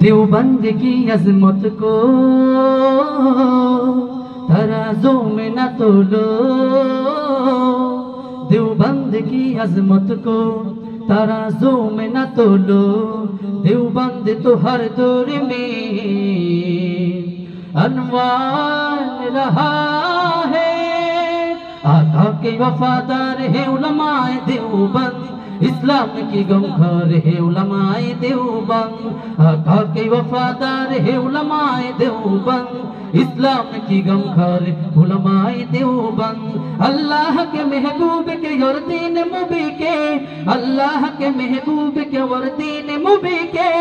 देवबंद की अजमत को तराजों में न तोलो, देवबंद की अजमत को तराजों में न तोलो। देवबंद तो हर दौर में अनवार रहा है। आका के वफादार है उलमाए देवबंद, इस्लाम की गमखार है उलमाए देवबंद। आका के वफादार है उलमाए देवबंद, इस्लाम की गमखार उलमाए देवबंद। अल्लाह के महबूब के और दीन मुबी के, अल्लाह के महबूब के और दीन मुबी के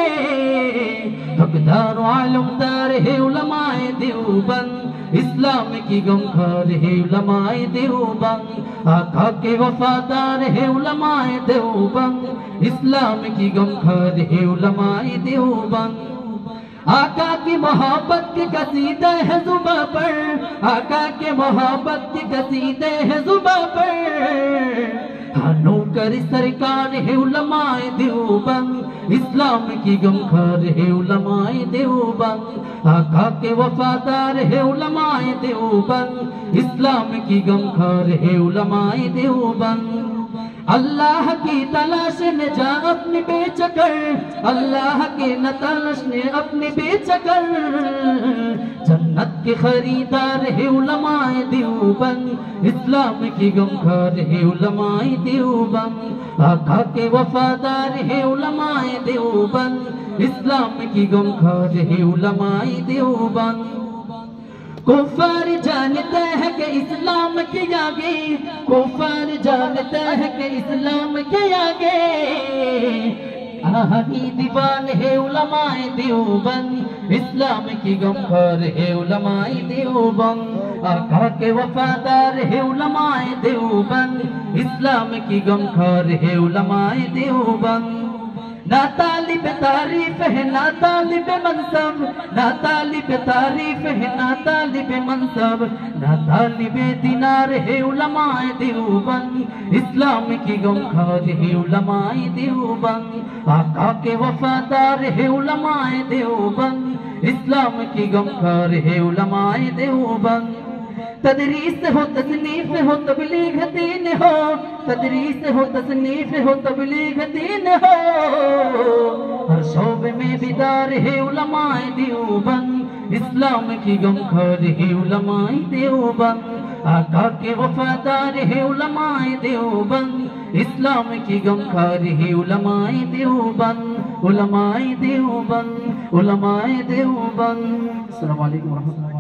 हकदार आलमदार है उलमाए देवबंद, इस्लाम की गमखार है उलमाए देवबंद। आका के वफादार है उलमाए देवबंद, इस्लाम की गमखार है उलमाए देवबंद। आका की मोहब्बत के कसीदे है जुबां पर, आका के मोहब्बत के कसीदे है जुबां पर। नौकर सरकार है उलमाए देवबंद, इस्लाम की गमखार है उलमाए देवबंद। आका के वफादार है उलमाए देवबंद, इस्लाम की गमखार है उलमाए देवबंद। अल्लाह की तलाश ने जा अपनी बेचकर, अल्लाह के न तलाश ने अपनी बेचकर। जन्नत के खरीदार है उलमाए देवबंद, इस्लाम की गमखार है उलमाए देवबंद। आका के वफादार है उलमाए देवबंद, इस्लाम की गमखार है उलमाए देवबंद। कुफार जानते हैं कि इस्लाम के आगे, कुफार जानते हैं कि इस्लाम के आगे आही दीवान है उलमाए देवबंद, इस्लाम की गमखार है उलमाए देवबंद। आका के वफादार है उलमाए देवबंद, इस्लाम की गमखार है उलमाए देवबंद। ना तालिब तारीफ है ना तालिब मनसब, ना तालिब तारीफ है ना तालिब मनसब। ना तालिब दिनार है उलमाए देवबंद, इस्लाम की गमखार है उलमाए देवबंद। आका के वफादार है उलमाए देवबंद, इस्लाम की गमखार है उलमाए देवबंद। तदरीस हो तसनीफ हो तबलीग दीन हो, तदरीस हो तसनीफ हो तबलीग दीन हो। हर शोबे में बिदार है उलमाए देवबंद, इस्लाम की गमखार है उलमाए देवबंद। आका के वफादार है उलमाए देवबंद, इस्लाम की गमखार है उलमाए देवबंद, उलमाए देवबंद, उलमाए देवबंद। अस्सलाम वालेकुम।